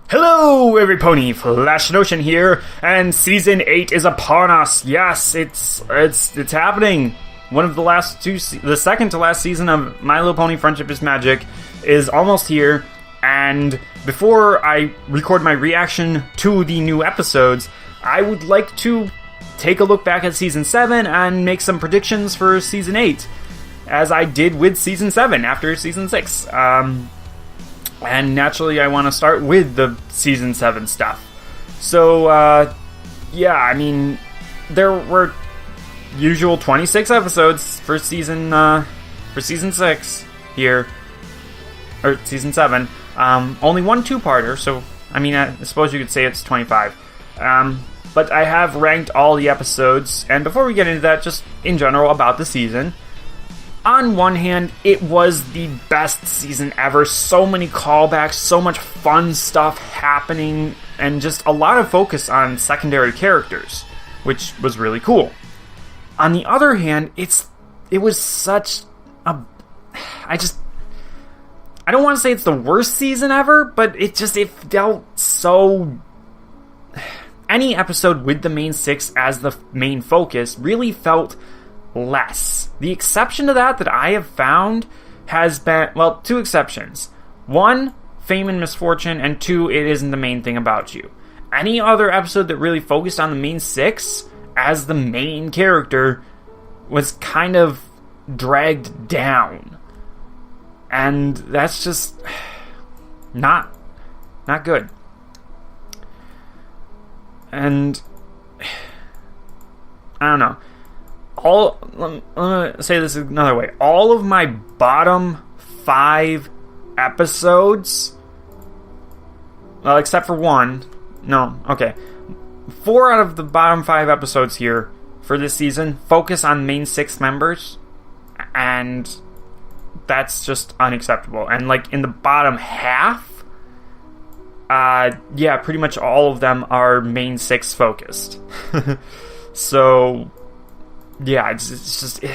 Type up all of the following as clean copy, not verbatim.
Hello, every pony, Flash Notion here, and Season 8 is upon us. Yes, it's happening. One of the the second to last season of My Little Pony Friendship is Magic is almost here, and before I record my reaction to the new episodes, I would like to take a look back at Season 7 and make some predictions for Season 8, as I did with Season 7 after Season 6. And naturally, I want to start with the Season 7 stuff. So, yeah, I mean, there were usual 26 episodes for Season 6 here, or Season 7. Only one two-parter, so, I mean, I suppose you could say it's 25. But I have ranked all the episodes, and before we get into that, just in general about the season. On one hand, it was the best season ever. So many callbacks, so much fun stuff happening, and just a lot of focus on secondary characters, which was really cool. On the other hand, it was such a... I don't want to say it's the worst season ever, but it felt so... Any episode with the main six as the main focus really felt less. The exception to that I have found has been, well, two exceptions. One, Fame and Misfortune, and two, It Isn't the Main Thing About You. Any other episode that really focused on the main six as the main character was kind of dragged down. And that's just not good. And I don't know. Let me say this another way. All of my bottom 5 episodes, well, except for one. No, okay. 4 out of the bottom 5 episodes here for this season focus on main 6 members, and that's just unacceptable. And like in the bottom half, yeah, pretty much all of them are main 6 focused. So yeah, it's just...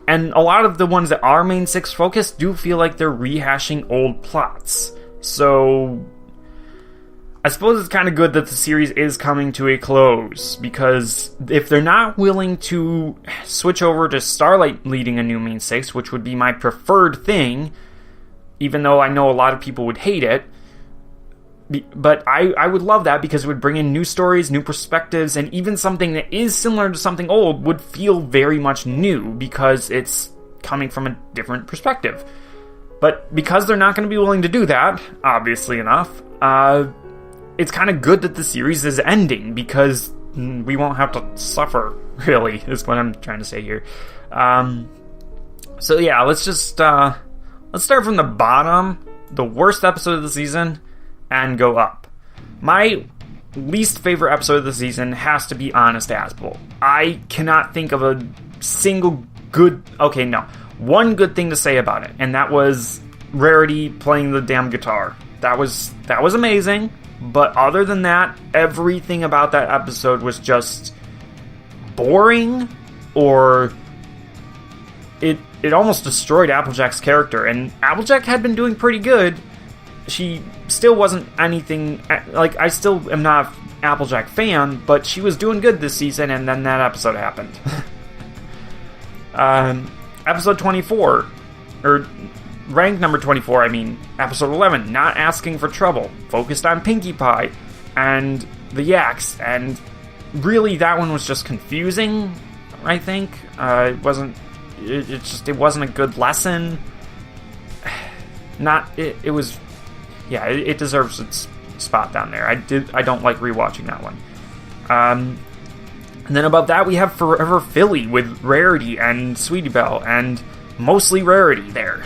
And a lot of the ones that are main 6 focused do feel like they're rehashing old plots. So I suppose it's kind of good that the series is coming to a close, because if they're not willing to switch over to Starlight leading a new main 6, which would be my preferred thing, even though I know a lot of people would hate it, but I would love that, because it would bring in new stories, new perspectives, and even something that is similar to something old would feel very much new, because it's coming from a different perspective. But because they're not going to be willing to do that, obviously enough, it's kind of good that the series is ending, because we won't have to suffer, really, is what I'm trying to say here. So yeah, let's start from the bottom, the worst episode of the season, and go up. My least favorite episode of the season has to be Honest Aspel. I cannot think of a single good... Okay, no. One good thing to say about it, and that was Rarity playing the damn guitar. That was amazing, but other than that, everything about that episode was just boring, or it almost destroyed Applejack's character, and Applejack had been doing pretty good. She still wasn't anything, like, I still am not an Applejack fan, but she was doing good this season, and then that episode happened. Episode 24, or rank number 24, I mean, episode 11, Not Asking for Trouble, focused on Pinkie Pie, and the Yaks, and really that one was just confusing, I think. It wasn't a good lesson. It was... Yeah, it deserves its spot down there. I don't like rewatching that one. And then above that, we have Forever Philly with Rarity and Sweetie Belle, and mostly Rarity there.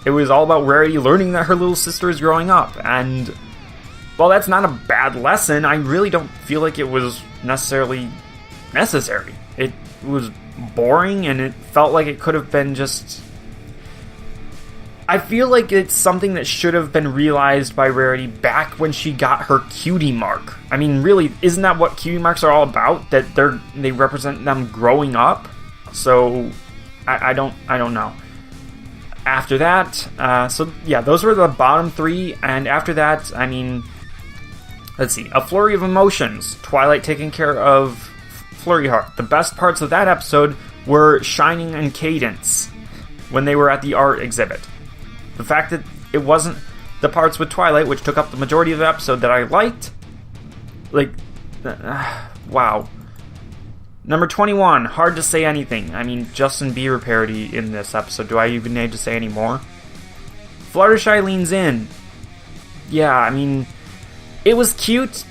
It was all about Rarity learning that her little sister is growing up, and while that's not a bad lesson, I really don't feel like it was necessarily necessary. It was boring, and it felt like it could have been just... I feel like it's something that should have been realized by Rarity back when she got her cutie mark. I mean, really, isn't that what cutie marks are all about? That they represent them growing up? So, I don't know. After that, those were the bottom 3, and after that, I mean, let's see, A Flurry of Emotions, Twilight taking care of Flurry Heart. The best parts of that episode were Shining and Cadence, when they were at the art exhibit. The fact that it wasn't the parts with Twilight, which took up the majority of the episode, that I liked, wow. Number 21, Hard to Say Anything. I mean, Justin Bieber parody in this episode. Do I even need to say any more? Fluttershy Leans In. Yeah, I mean, it was cute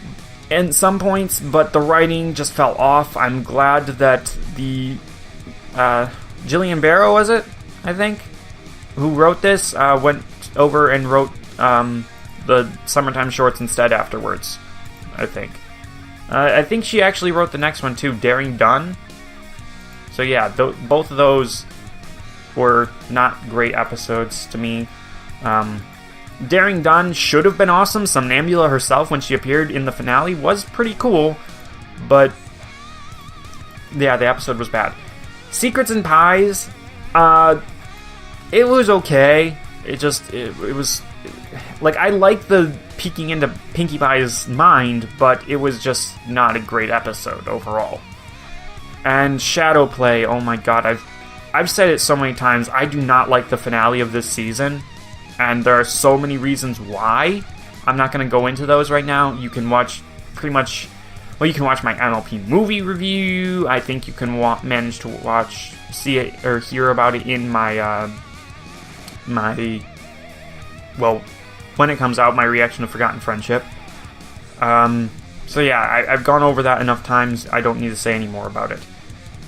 at some points, but the writing just fell off. I'm glad that the Jillian Barrow, was it? I think, who wrote this, went over and wrote the Summertime Shorts instead afterwards, I think. I think she actually wrote the next one too, Daring Done. So yeah, both of those were not great episodes to me. Daring Done should have been awesome. Somnambula herself, when she appeared in the finale, was pretty cool. But yeah, the episode was bad. Secrets and Pies, it was okay. It was... Like, I like the peeking into Pinkie Pie's mind, but it was just not a great episode overall. And Shadow Play, oh my god, I've said it so many times, I do not like the finale of this season, and there are so many reasons why. I'm not going to go into those right now. You can watch you can watch my MLP movie review. I think you can manage to see it, or hear about it in my, when it comes out, my reaction to Forgotten Friendship. So yeah, I've gone over that enough times. I don't need to say any more about it.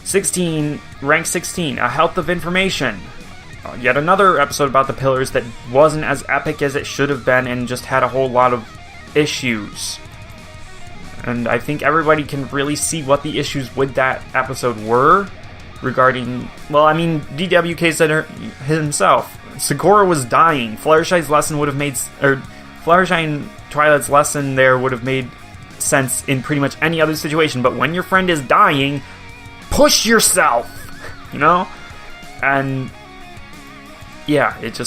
16, rank 16, A Health of Information. Yet another episode about the Pillars that wasn't as epic as it should have been and just had a whole lot of issues. And I think everybody can really see what the issues with that episode were regarding, well, I mean, DWK said himself. Sakura was dying. Fluttershy's lesson would have made... Fluttershy and Twilight's lesson there would have made sense in pretty much any other situation, but when your friend is dying, push yourself! You know? And... yeah, it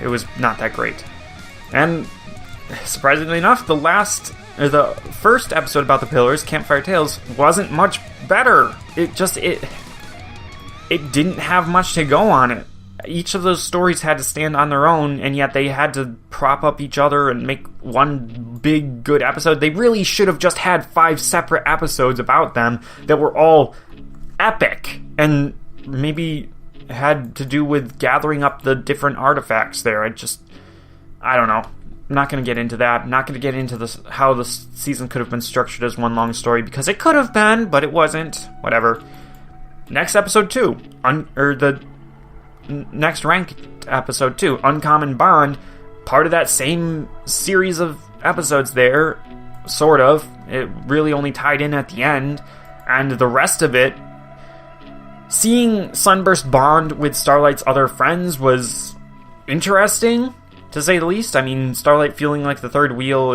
was not that great. And, surprisingly enough, the first episode about the Pillars, Campfire Tales, wasn't much better. It didn't have much to go on it. Each of those stories had to stand on their own, and yet they had to prop up each other and make one big, good episode. They really should have just had 5 separate episodes about them that were all epic, and maybe had to do with gathering up the different artifacts there. I don't know. I'm not going to get into that. I'm not going to get into how the season could have been structured as one long story, because it could have been, but it wasn't. Whatever. Next episode 2, the next ranked episode 2, Uncommon Bond, part of that same series of episodes there, sort of. It really only tied in at the end, and the rest of it, seeing Sunburst bond with Starlight's other friends was interesting, to say the least. I mean, Starlight feeling like the third wheel,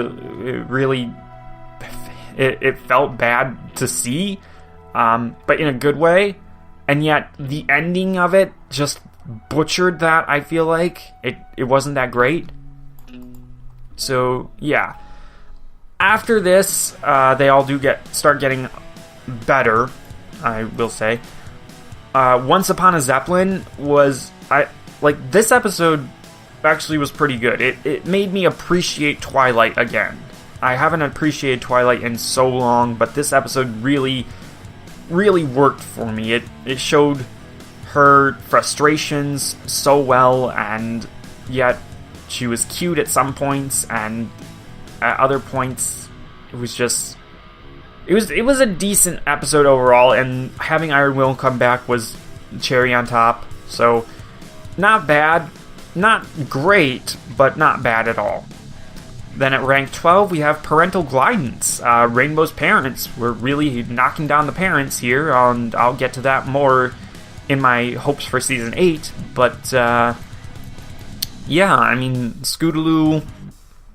it felt bad to see, but in a good way, and yet the ending of it just butchered that. I feel like it wasn't that great. So yeah, after this, they all do start getting better, I will say. Once Upon a Zeppelin this episode actually was pretty good. It made me appreciate Twilight again. I haven't appreciated Twilight in so long, but this episode really, really worked for me. It showed her frustrations so well, and yet she was cute at some points, and at other points it was just... It was a decent episode overall, and having Iron Will come back was cherry on top. So, not bad. Not great, but not bad at all. Then at rank 12, we have Parental Guidance. Rainbow's parents. We're really knocking down the parents here, and I'll get to that more in my hopes for Season 8. But, yeah, I mean, Scootaloo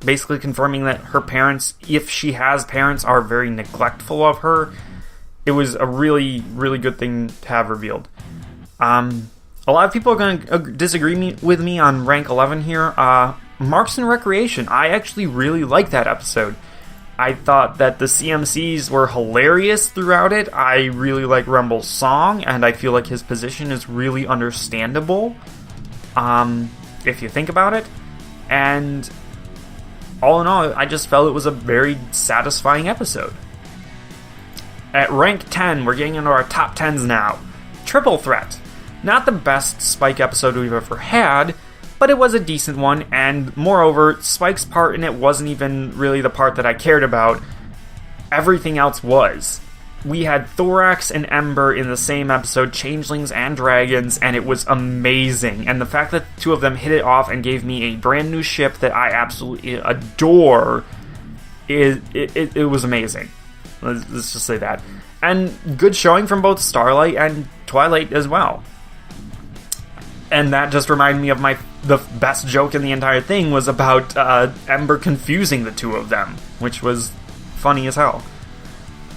basically confirming that her parents, if she has parents, are very neglectful of her. It was a really, really good thing to have revealed. A lot of people are going to disagree with me on rank 11 here. Marks and Recreation. I actually really like that episode. I thought that the CMCs were hilarious throughout it. I really like Rumble's song, and I feel like his position is really understandable, if you think about it. And all in all, I just felt it was a very satisfying episode. At rank 10, we're getting into our top 10s now. Triple Threat. Not the best Spike episode we've ever had, but it was a decent one, and moreover, Spike's part in it wasn't even really the part that I cared about. Everything else was. We had Thorax and Ember in the same episode, Changelings and Dragons, and it was amazing. And the fact that the two of them hit it off and gave me a brand new ship that I absolutely adore, it was amazing. Let's just say that. And good showing from both Starlight and Twilight as well. And that just reminded me of the best joke in the entire thing was about Ember confusing the two of them, which was funny as hell.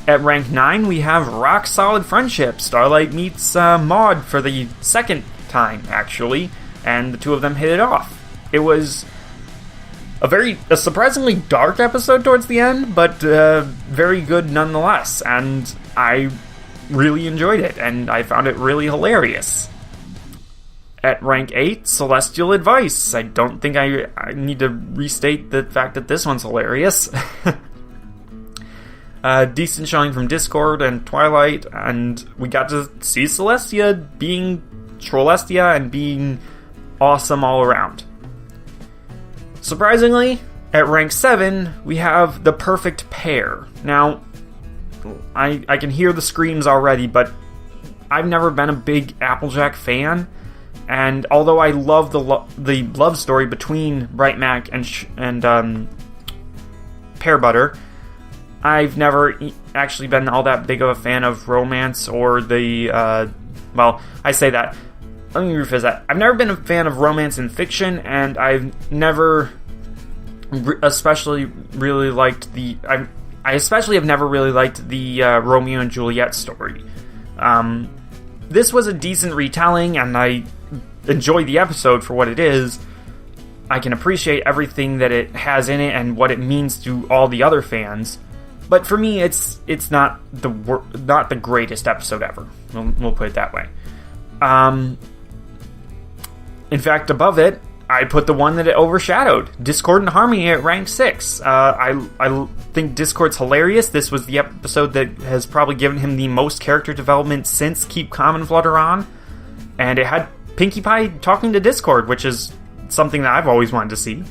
At rank 9, we have Rock Solid Friendship. Starlight meets Maud for the second time, actually, and the two of them hit it off. It was a surprisingly dark episode towards the end, but very good nonetheless, and I really enjoyed it, and I found it really hilarious. At rank 8, Celestial Advice. I don't think I need to restate the fact that this one's hilarious. Decent showing from Discord and Twilight, and we got to see Celestia being Trollestia and being awesome all around. Surprisingly, at rank 7, we have The Perfect Pair. Now, I can hear the screams already, but I've never been a big Applejack fan. And although I love the love story between Bright Mac and Pear Butter, I've never actually been all that big of a fan of romance or the, well, I say that. Let me rephrase that. I've never been a fan of romance in fiction, and I've never especially really liked I especially have never really liked the Romeo and Juliet story. This was a decent retelling, and I enjoyed the episode for what it is. I can appreciate everything that it has in it and what it means to all the other fans. But for me, it's not the greatest episode ever. We'll put it that way. In fact, above it, I put the one that it overshadowed, Discord and Harmony at rank 6. I think Discord's hilarious. This was the episode that has probably given him the most character development since Keep Calm and Flutter On. And it had Pinkie Pie talking to Discord, which is something that I've always wanted to see.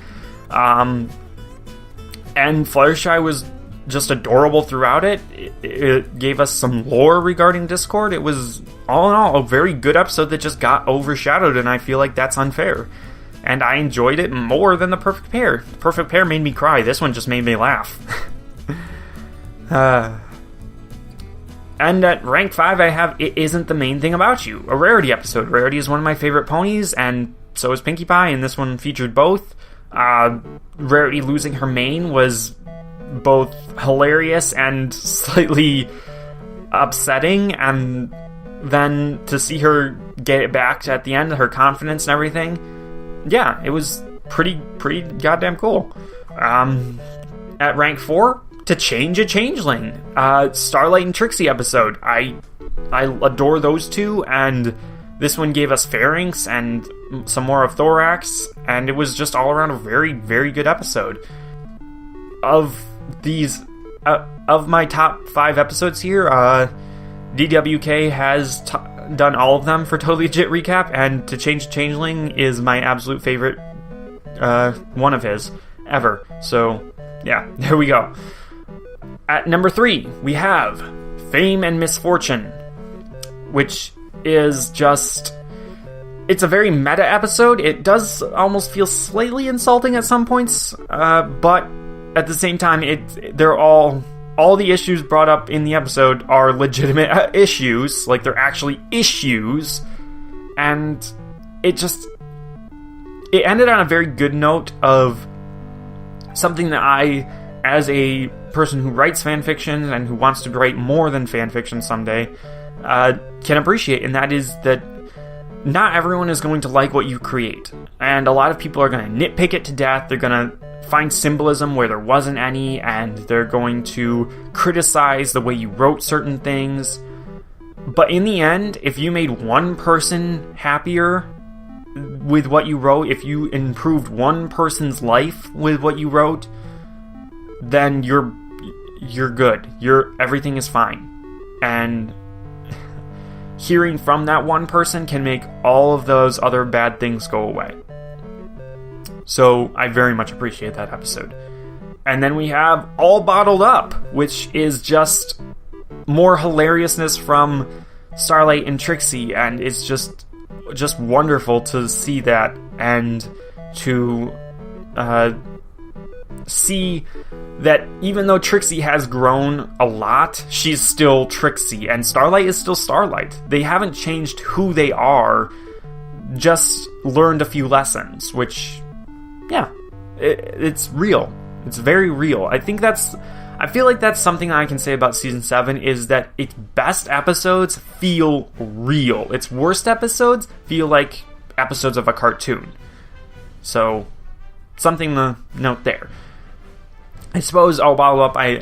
And Fluttershy was just adorable throughout it. It gave us some lore regarding Discord. It was, all in all, a very good episode that just got overshadowed, and I feel like that's unfair. And I enjoyed it more than The Perfect Pair. The Perfect Pair made me cry. This one just made me laugh. And at rank 5, I have It Isn't the Main Thing About You, a Rarity episode. Rarity is one of my favorite ponies, and so is Pinkie Pie, and this one featured both. Rarity losing her mane was both hilarious and slightly upsetting, and then to see her get it back at the end, her confidence and everything, yeah, it was pretty goddamn cool. At rank 4, To Change a Changeling, Starlight and Trixie episode. I adore those two, and this one gave us Pharynx and some more of Thorax, and it was just all around a very, very good episode. Of of my top 5 episodes here, DWK has done all of them for Totally Legit Recap, and To Change a Changeling is my absolute favorite one of his ever. So, yeah, there we go. At number 3, we have Fame and Misfortune, which is just... It's a very meta episode. It does almost feel slightly insulting at some points, but at the same time, they're all the issues brought up in the episode are legitimate issues, like they're actually issues, and it ended on a very good note of something that I, as a person who writes fanfiction and who wants to write more than fanfiction someday, can appreciate, and that is that not everyone is going to like what you create. And a lot of people are going to nitpick it to death. They're going to find symbolism where there wasn't any, and they're going to criticize the way you wrote certain things. But in the end, if you made one person happier with what you wrote, if you improved one person's life with what you wrote, then you're good. Everything is fine. And hearing from that one person can make all of those other bad things go away. So I very much appreciate that episode. And then we have All Bottled Up, which is just more hilariousness from Starlight and Trixie, and it's just wonderful to see that, and to see that even though Trixie has grown a lot, she's still Trixie, and Starlight is still Starlight. They haven't changed who they are, just learned a few lessons, which, yeah, it's real. It's very real. I feel like that's something I can say about Season 7, is that its best episodes feel real. Its worst episodes feel like episodes of a cartoon. So, something to note there. I suppose I'll bottle up, I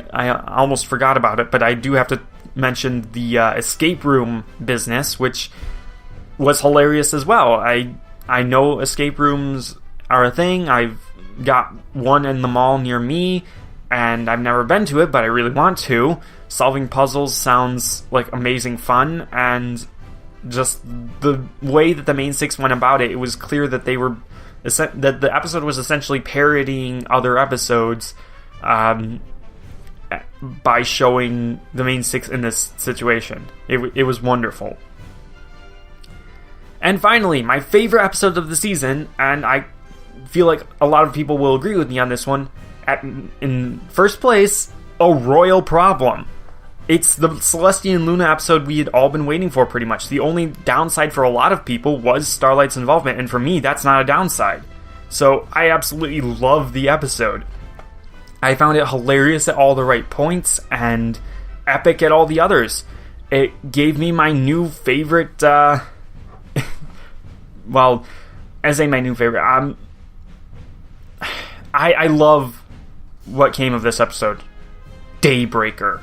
almost forgot about it, but I do have to mention the escape room business, which was hilarious as well. I know escape rooms are a thing. I've got one in the mall near me, and I've never been to it, but I really want to. Solving puzzles sounds like amazing fun, and just the way that the main six went about it, it was clear that that the episode was essentially parodying other episodes by showing the main six in this situation. It was wonderful. And finally, my favorite episode of the season, and I feel like a lot of people will agree with me on this one, in first place, A Royal Problem. It's the Celestia and Luna episode we had all been waiting for, pretty much. The only downside for a lot of people was Starlight's involvement, and for me, that's not a downside. So I absolutely love the episode. I found it hilarious at all the right points, and epic at all the others. It gave me my new favorite, well, I say my new favorite, I love what came of this episode. Daybreaker.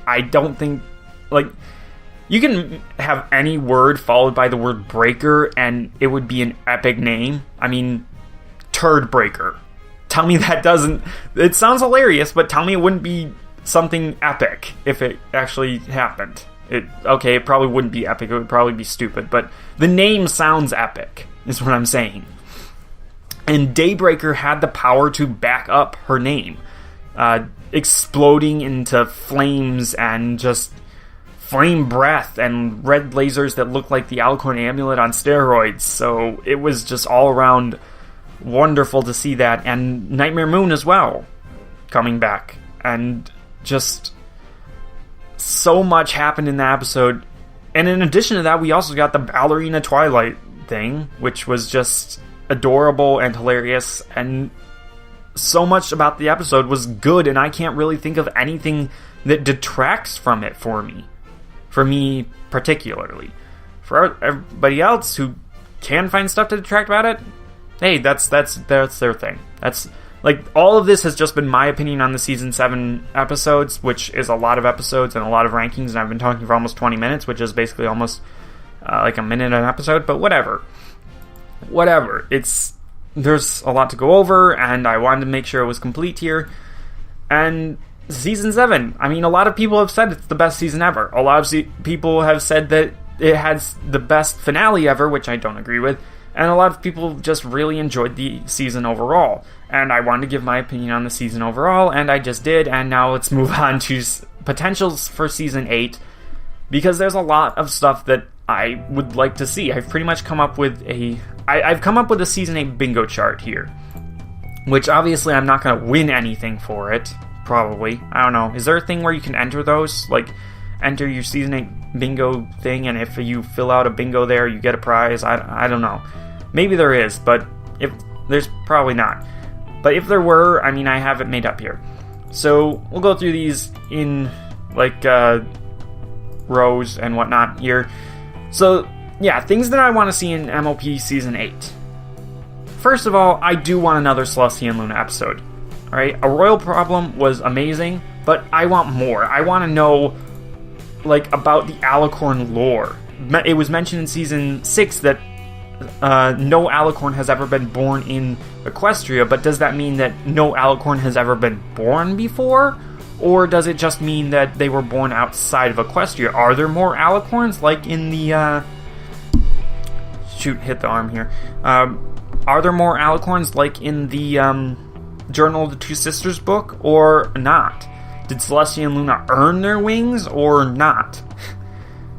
I don't think, like, you can have any word followed by the word breaker and it would be an epic name. I mean, Turd Breaker. Tell me that doesn't, it sounds hilarious, but tell me it wouldn't be something epic if it actually happened. It probably wouldn't be epic, it would probably be stupid, but the name sounds epic, is what I'm saying. And Daybreaker had the power to back up her name, exploding into flames and just flame breath and red lasers that look like the Alicorn Amulet on steroids. So it was just all around wonderful to see that, and Nightmare Moon as well coming back, and just so much happened in that episode. And in addition to that, we also got the Ballerina Twilight thing, which was just adorable and hilarious, and so much about the episode was good, and I can't really think of anything that detracts from it for me particularly. For everybody else who can find stuff to detract about it, hey, that's their thing. That's, like, all of this has just been my opinion on the Season 7 episodes, which is a lot of episodes and a lot of rankings, and I've been talking for almost 20 minutes, which is basically almost like a minute an episode, but whatever. There's a lot to go over, and I wanted to make sure it was complete here. And Season 7, I mean, a lot of people have said it's the best season ever. A lot of people have said that it has the best finale ever, which I don't agree with. And a lot of people just really enjoyed the season overall. And I wanted to give my opinion on the season overall, and I just did. And now let's move on to potentials for Season 8, because there's a lot of stuff that I would like to see. I've pretty much come up with I've come up with a Season 8 bingo chart here, which obviously I'm not going to win anything for it, probably. I don't know. Is there a thing where you can enter those? Like, enter your Season 8 bingo thing, and if you fill out a bingo there, you get a prize? I don't know. Maybe there is, but if there's probably not. But if there were, I mean, I have it made up here. So we'll go through these in, like, rows and whatnot here. So yeah, things that I want to see in MLP Season 8. First of all, I do want another Celestia and Luna episode. Alright, A Royal Problem was amazing, but I want more. I want to know, like, about the Alicorn lore. It was mentioned in Season 6 that no Alicorn has ever been born in Equestria, but does that mean that no Alicorn has ever been born before? Or does it just mean that they were born outside of Equestria? Are there more Alicorns, like in the, shoot, hit the arm here. Are there more Alicorns, like in the, Journal of the Two Sisters book, or not? Did Celestia and Luna earn their wings, or not?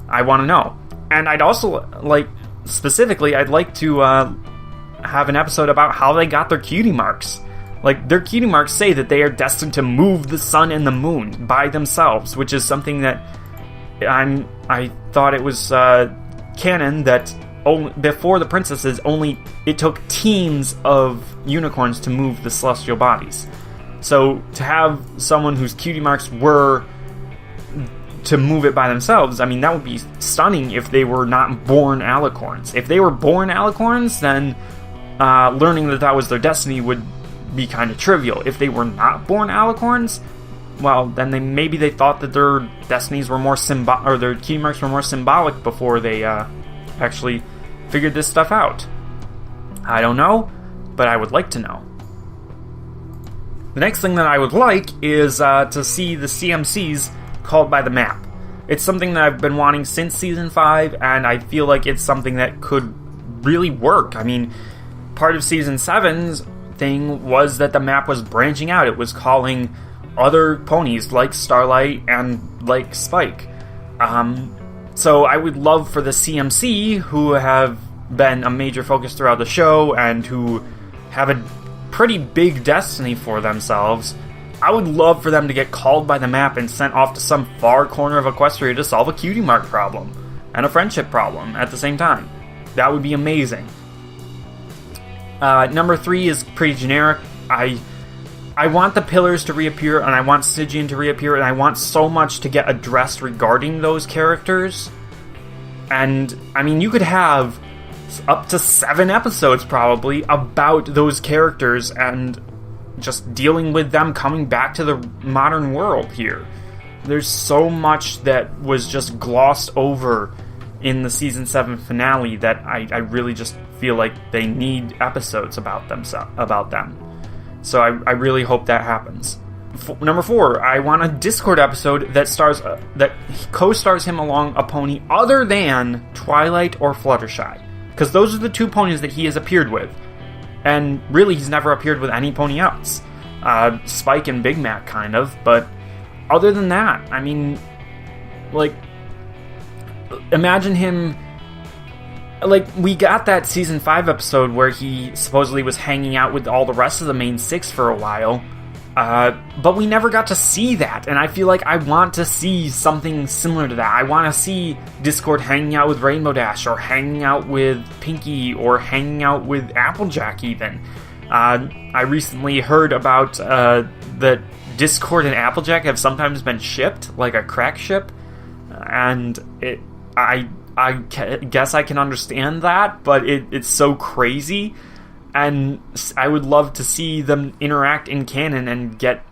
I want to know. And I'd also, like, specifically, I'd like to, have an episode about how they got their cutie marks. Like, their cutie marks say that they are destined to move the sun and the moon by themselves, which is something that I thought it was canon that before the princesses, it took teams of unicorns to move the celestial bodies. So to have someone whose cutie marks were to move it by themselves, I mean, that would be stunning if they were not born Alicorns. If they were born Alicorns, then learning that was their destiny would be kind of trivial. If they were not born Alicorns, well, then maybe they thought that their destinies were more or their key marks were more symbolic before they actually figured this stuff out. I don't know, but I would like to know. The next thing that I would like is to see the CMCs called by the map. It's something that I've been wanting since Season 5, and I feel like it's something that could really work. I mean, part of Season 7's thing was that the map was branching out. It was calling other ponies like Starlight and like Spike. So I would love for the CMC, who have been a major focus throughout the show and who have a pretty big destiny for themselves, I would love for them to get called by the map and sent off to some far corner of Equestria to solve a cutie mark problem and a friendship problem at the same time. That would be amazing. Number 3 is pretty generic. I want the pillars to reappear, and I want Stygian to reappear, and I want so much to get addressed regarding those characters. And, I mean, you could have up to 7 episodes, probably, about those characters and just dealing with them coming back to the modern world here. There's so much that was just glossed over in the Season 7 finale that I really just feel like they need episodes about them. So I really hope that happens. Number 4, I want a Discord episode that co-stars him along a pony other than Twilight or Fluttershy. Because those are the 2 ponies that he has appeared with. And really, he's never appeared with any pony else. Spike and Big Mac, kind of. But other than that, I mean, like, imagine him... Like, we got that Season 5 episode where he supposedly was hanging out with all the rest of the main 6 for a while. But we never got to see that, and I feel like I want to see something similar to that. I want to see Discord hanging out with Rainbow Dash, or hanging out with Pinkie, or hanging out with Applejack, even. I recently heard about that Discord and Applejack have sometimes been shipped, like a crack ship, and I guess I can understand that, but it's so crazy. And I would love to see them interact in canon and get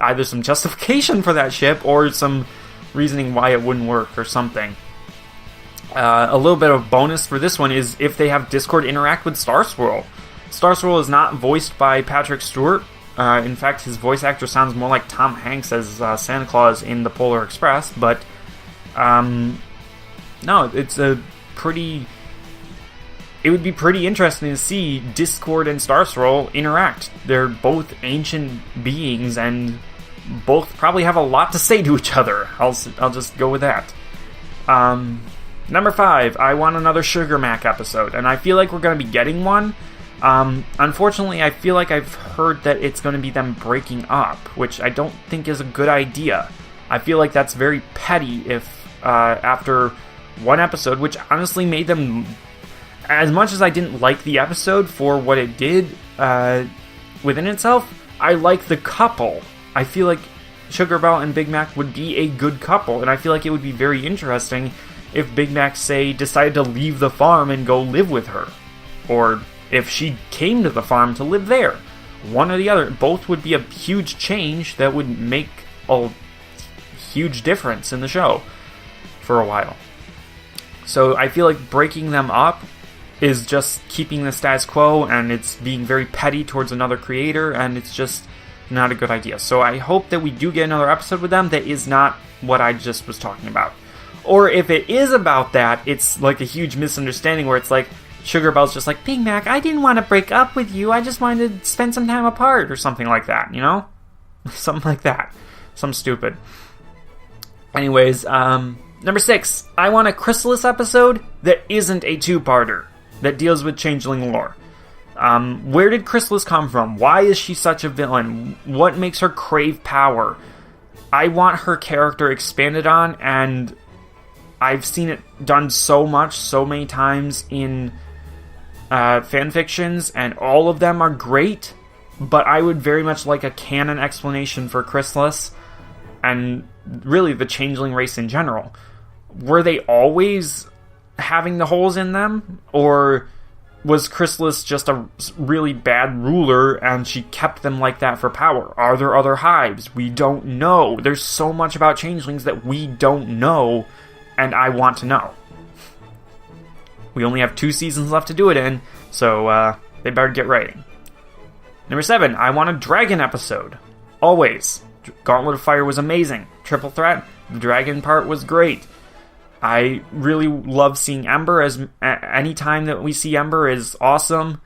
either some justification for that ship or some reasoning why it wouldn't work or something. A little bit of bonus for this one is if they have Discord interact with Star Swirl. Star Swirl is not voiced by Patrick Stewart. In fact, his voice actor sounds more like Tom Hanks as Santa Claus in The Polar Express. But no, it's a pretty... It would be pretty interesting to see Discord and Star Swirl interact. They're both ancient beings and both probably have a lot to say to each other. I'll just go with that. Number 5, I want another Sugar Mac episode, and I feel like we're going to be getting one. Unfortunately, I feel like I've heard that it's going to be them breaking up, which I don't think is a good idea. I feel like that's very petty if after one episode, which honestly made them... As much as I didn't like the episode for what it did within itself, I like the couple. I feel like Sugar Belle and Big Mac would be a good couple, and I feel like it would be very interesting if Big Mac, say, decided to leave the farm and go live with her. Or if she came to the farm to live there. One or the other. Both would be a huge change that would make a huge difference in the show for a while. So I feel like breaking them up is just keeping the status quo, and it's being very petty towards another creator, and it's just not a good idea. So I hope that we do get another episode with them that is not what I just was talking about. Or if it is about that, it's like a huge misunderstanding where it's like, Sugar Bell's just like, Big Mac, I didn't want to break up with you, I just wanted to spend some time apart, or something like that, you know? Something like that. Something stupid. Anyways, number 6, I want a Chrysalis episode that isn't a two-parter, that deals with Changeling lore. Where did Chrysalis come from? Why is she such a villain? What makes her crave power? I want her character expanded on, and I've seen it done so many times in fanfictions, and all of them are great, but I would very much like a canon explanation for Chrysalis, and really the Changeling race in general. Were they always having the holes in them, or was Chrysalis just a really bad ruler and she kept them like that for power? Are there other hives? We don't know. There's so much about changelings that we don't know, and I want to know. We only have 2 seasons left to do it in, so they better get writing. Number 7, I want a dragon episode. Always. Gauntlet of Fire was amazing. Triple Threat, the dragon part was great. I really love seeing Ember. As any time that we see Ember is awesome.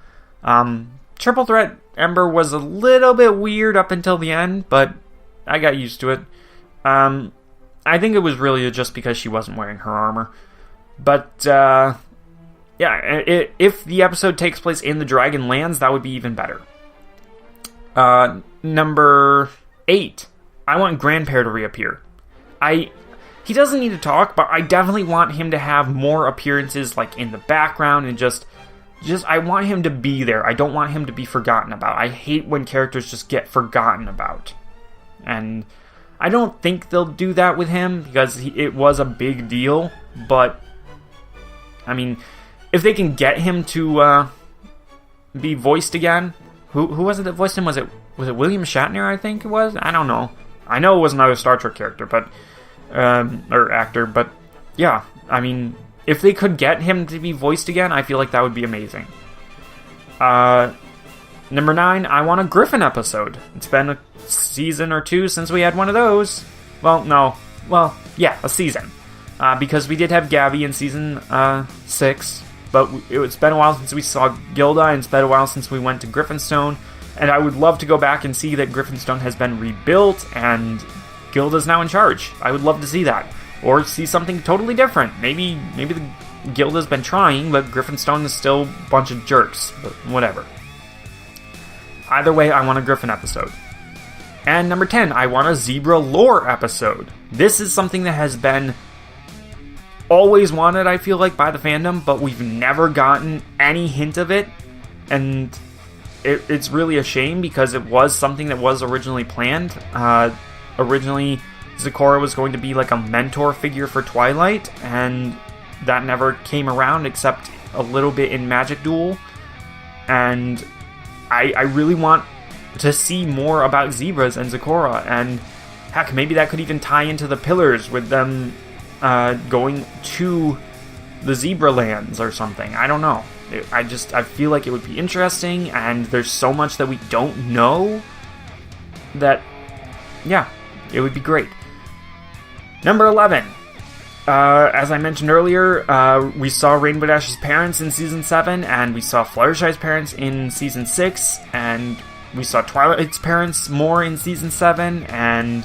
Triple Threat Ember was a little bit weird up until the end, but I got used to it. I think it was really just because she wasn't wearing her armor. But yeah, if the episode takes place in the Dragon Lands, that would be even better. Number 8, I want Grandpair to reappear. He doesn't need to talk, but I definitely want him to have more appearances, like in the background, and just I want him to be there. I don't want him to be forgotten about. I hate when characters just get forgotten about. And I don't think they'll do that with him, because it was a big deal, but I mean, if they can get him to be voiced again, who was it that voiced him? Was it William Shatner, I think it was? I don't know. I know it was another Star Trek character, but or actor, but yeah, I mean, if they could get him to be voiced again, I feel like that would be amazing. Number 9, I want a Griffin episode. It's been a season or 2 since we had one of those. Yeah, a season. Because we did have Gabby in season 6, but it's been a while since we saw Gilda, and it's been a while since we went to Griffinstone, and I would love to go back and see that Griffinstone has been rebuilt, and Gilda's now in charge. I would love to see that. Or see something totally different. Maybe the Gilda's been trying, but Griffinstone is still a bunch of jerks. But whatever. Either way, I want a Griffin episode. And number 10, I want a Zebra lore episode. This is something that has been always wanted, I feel like, by the fandom, but we've never gotten any hint of it. And it's really a shame, because it was something that was originally planned. Originally, Zecora was going to be like a mentor figure for Twilight, and that never came around except a little bit in Magic Duel. And I really want to see more about zebras and Zecora, and heck, maybe that could even tie into the Pillars with them going to the Zebra Lands or something. I don't know. I feel like it would be interesting, and there's so much that we don't know that, yeah, it would be great. Number 11. As I mentioned earlier, we saw Rainbow Dash's parents in Season 7, and we saw Fluttershy's parents in Season 6, and we saw Twilight's parents more in Season 7, and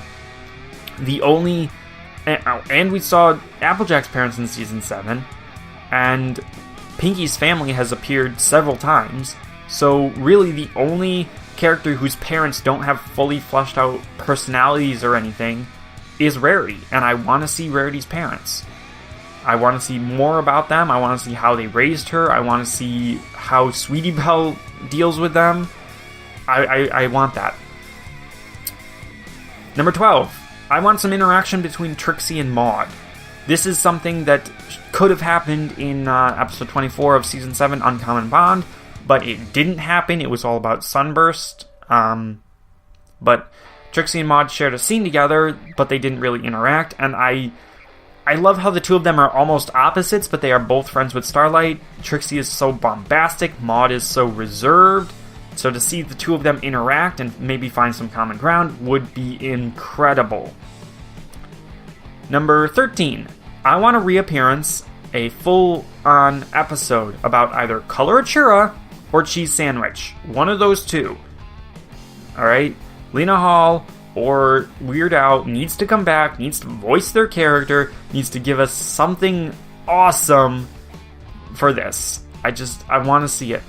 we saw Applejack's parents in Season 7, and Pinky's family has appeared several times, so really the only character whose parents don't have fully fleshed out personalities or anything is Rarity, and I want to see Rarity's parents. I want to see more about them. I want to see how they raised her. I want to see how Sweetie Belle deals with them. I want that. Number 12. I want some interaction between Trixie and Maude. This is something that could have happened in episode 24 of Season 7, Uncommon Bond, but it didn't happen. It was all about Sunburst. But Trixie and Maude shared a scene together, but they didn't really interact, and I love how the two of them are almost opposites, but they are both friends with Starlight. Trixie is so bombastic, Maude is so reserved, so to see the two of them interact and maybe find some common ground would be incredible. Number 13. I want a reappearance, a full-on episode about either Coloratura or Cheese Sandwich. One of those two. Alright? Lena Hall or Weird Al needs to come back, needs to voice their character, needs to give us something awesome for this. I want to see it.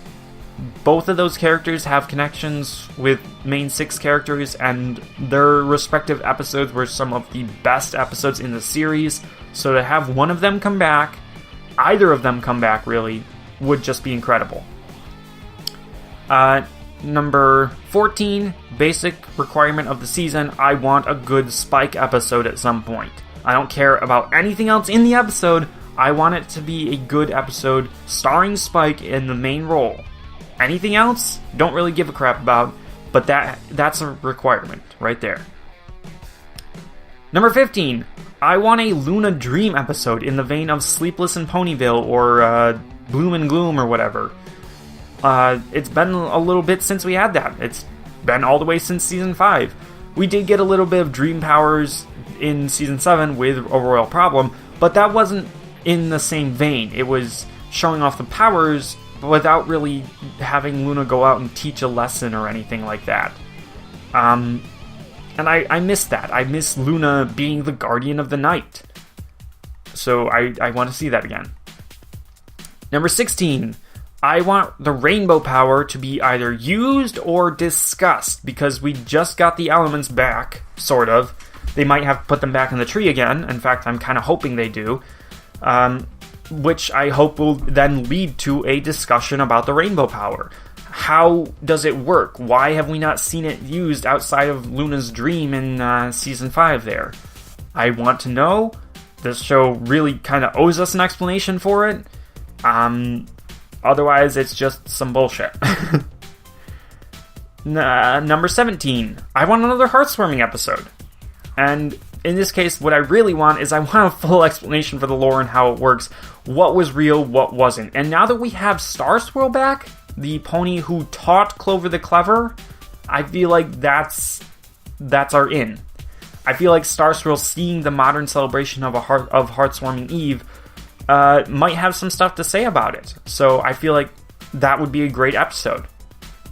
Both of those characters have connections with main 6 characters, and their respective episodes were some of the best episodes in the series, so to have one of them come back, either of them come back really, would just be incredible. Number 14, basic requirement of the season, I want a good Spike episode at some point. I don't care about anything else in the episode, I want it to be a good episode starring Spike in the main role. Anything else, don't really give a crap about, but that's a requirement right there. Number 15, I want a Luna Dream episode in the vein of Sleepless in Ponyville or Bloom and Gloom or whatever. It's been a little bit since we had that. It's been all the way since Season 5. We did get a little bit of dream powers in Season 7 with A Royal Problem, but that wasn't in the same vein. It was showing off the powers without really having Luna go out and teach a lesson or anything like that. And I miss that. I miss Luna being the guardian of the night. So I want to see that again. Number 16. I want the rainbow power to be either used or discussed, because we just got the elements back, sort of. They might have put them back in the tree again. In fact, I'm kind of hoping they do. Which I hope will then lead to a discussion about the rainbow power. How does it work? Why have we not seen it used outside of Luna's dream in Season 5 there? I want to know. This show really kind of owes us an explanation for it. Otherwise, it's just some bullshit. Number 17. I want another Heartswarming episode. And in this case, what I really want is I want a full explanation for the lore and how it works. What was real, what wasn't. And now that we have Star Swirl back, the pony who taught Clover the Clever, I feel like that's our in. I feel like Star Swirl seeing the modern celebration of Heartswarming Eve might have some stuff to say about it. So I feel like that would be a great episode.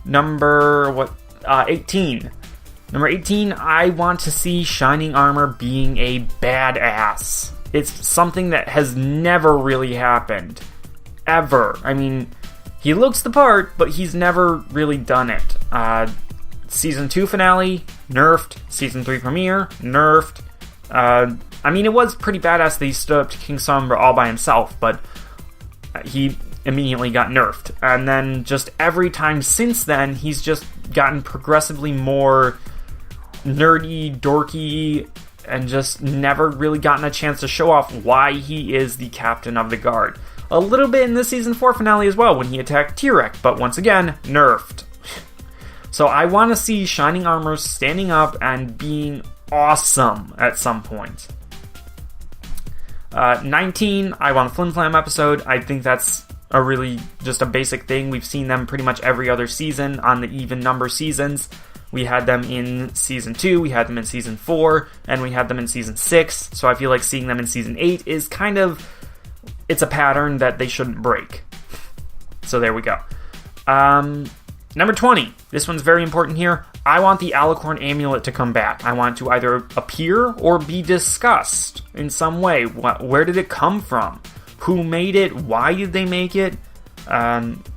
Number 18. Number 18, I want to see Shining Armor being a badass. It's something that has never really happened. Ever. I mean, he looks the part, but he's never really done it. Season 2 finale, nerfed. Season 3 premiere, nerfed. I mean, it was pretty badass that he stood up to King Sombra all by himself, but he immediately got nerfed. And then just every time since then, he's just gotten progressively more nerdy, dorky, and just never really gotten a chance to show off why he is the captain of the guard. A little bit in the Season 4 finale as well, when he attacked T-Rex, but once again, nerfed. So I want to see Shining Armor standing up and being awesome at some point. 19, I want a Flim Flam episode. I think that's a really just a basic thing. We've seen them pretty much every other season on the even number seasons. We had them in Season 2, we had them in Season 4, and we had them in Season 6. So I feel like seeing them in Season 8 is kind of... it's a pattern that they shouldn't break. So there we go. Number 20. This one's very important here. I want the Alicorn Amulet to come back. I want it to either appear or be discussed in some way. Where did it come from? Who made it? Why did they make it?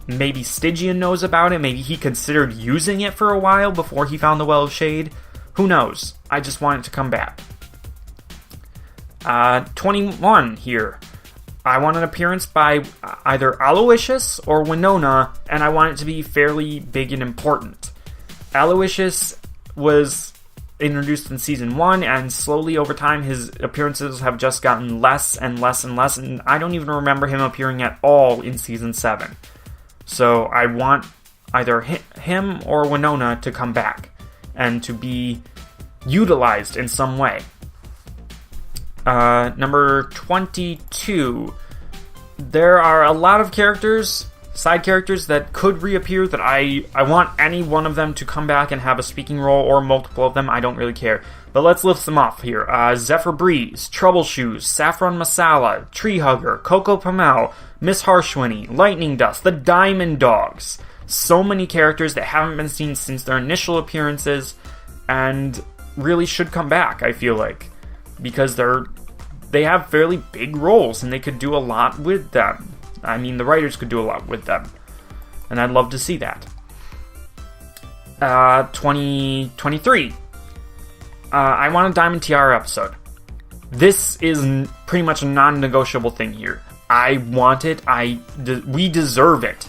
Maybe Stygian knows about it. Maybe he considered using it for a while before he found the Well of Shade. Who knows? I just want it to come back. 21 here. I want an appearance by either Aloysius or Winona, and I want it to be fairly big and important. Aloysius was introduced in season 1, and slowly over time his appearances have just gotten less and less and less, and I don't even remember him appearing at all in season 7. So I want either him or Winona to come back and to be utilized in some way. Number 22. There are a lot of characters, side characters, that could reappear that I want any one of them to come back and have a speaking role, or multiple of them. I don't really care. But let's list them off here. Zephyr Breeze, Troubleshoes, Saffron Masala, Tree Hugger, Coco Pamel, Miss Harshwinny, Lightning Dust, the Diamond Dogs. So many characters that haven't been seen since their initial appearances, and really should come back, I feel like. Because they have fairly big roles, and they could do a lot with them. I mean, the writers could do a lot with them. And I'd love to see that. 2023. I want a Diamond Tiara episode. This is pretty much a non-negotiable thing here. I want it. We deserve it.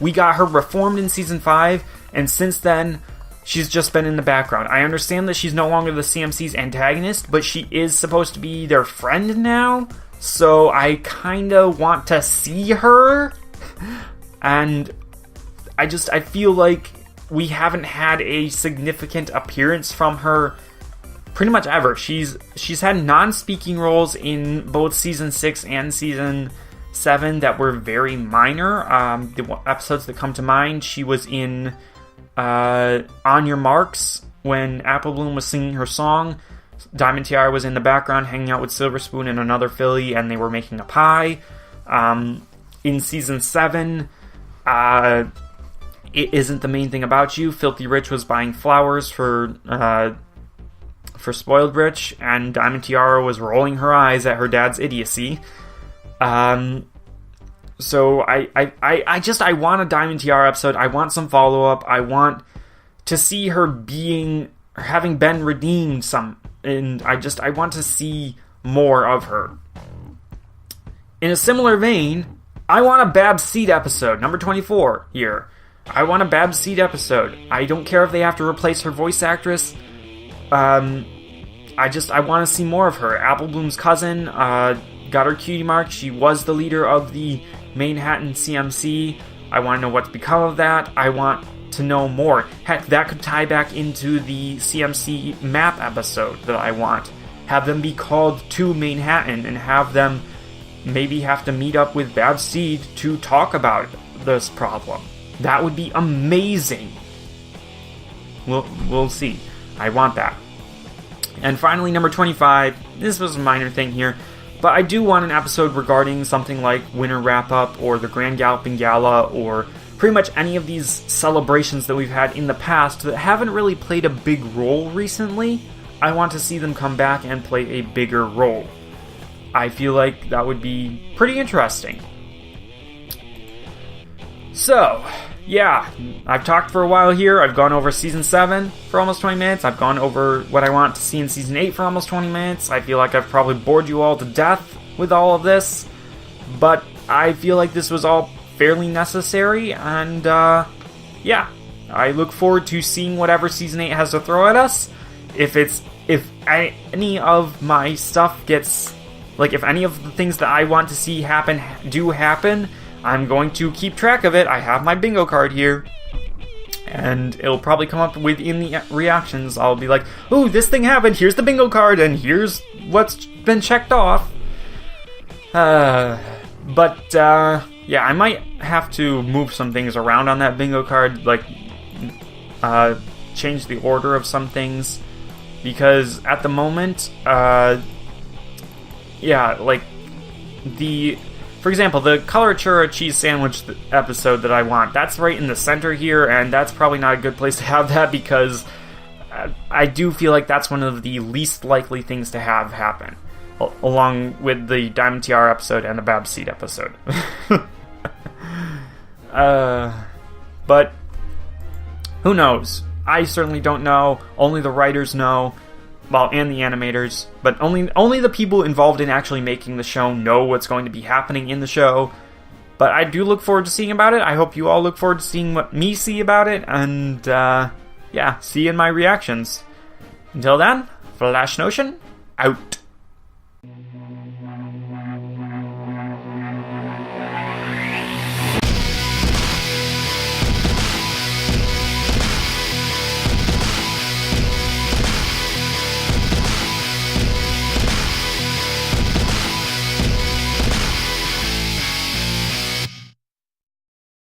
We got her reformed in season 5, and since then, she's just been in the background. I understand that she's no longer the CMC's antagonist, but she is supposed to be their friend now, so I kinda want to see her, and I feel like we haven't had a significant appearance from her pretty much ever. She's had non-speaking roles in both season 6 and season 7 that were very minor. The episodes that come to mind, she was in On Your Marks when Apple Bloom was singing her song. Diamond Tiara was in the background hanging out with Silver Spoon and another filly, and they were making a pie. In season 7, It Isn't the Main Thing About You, Filthy Rich was buying flowers for Spoiled Rich, and Diamond Tiara was rolling her eyes at her dad's idiocy. So I want a Diamond Tiara episode. I want some follow-up. I want to see her having been redeemed and I want to see more of her. In a similar vein, I want a Babs Seed episode, number 24 here. I want a Babs Seed episode. I don't care if they have to replace her voice actress. I want to see more of her. Apple Bloom's cousin, got her cutie mark. She was the leader of the Manhattan CMC. I want to know what's become of that. I want to know more. Heck, that could tie back into the CMC map episode that I want. Have them be called to Manhattan and have them maybe have to meet up with Babs Seed to talk about this problem. That would be amazing. We'll see. I want that. And finally, number 25. This was a minor thing here, but I do want an episode regarding something like Winter Wrap-Up or the Grand Galloping Gala or pretty much any of these celebrations that we've had in the past that haven't really played a big role recently. I want to see them come back and play a bigger role. I feel like that would be pretty interesting. So, yeah, I've talked for a while here. I've gone over Season 7 for almost 20 minutes. I've gone over what I want to see in Season 8 for almost 20 minutes. I feel like I've probably bored you all to death with all of this. But I feel like this was all fairly necessary. And, yeah, I look forward to seeing whatever Season 8 has to throw at us. If any of my stuff gets... Like, if any of the things that I want to see do happen, I'm going to keep track of it. I have my bingo card here. And it'll probably come up within the reactions. I'll be like, ooh, this thing happened. Here's the bingo card, and here's what's been checked off. Yeah, I might have to move some things around on that bingo card. Like, change the order of some things. Because at the moment, yeah, like, for example, the Coloratura cheese sandwich episode that I want, that's right in the center here, and that's probably not a good place to have that because I do feel like that's one of the least likely things to have happen, along with the Diamond Tiara episode and the Babs Seed episode. But who knows? I certainly don't know. Only the writers know. Well, and the animators, but only the people involved in actually making the show know what's going to be happening in the show. But I do look forward to seeing about it. I hope you all look forward to seeing what me see about it, and yeah, see in my reactions. Until then, Flash Notion, out.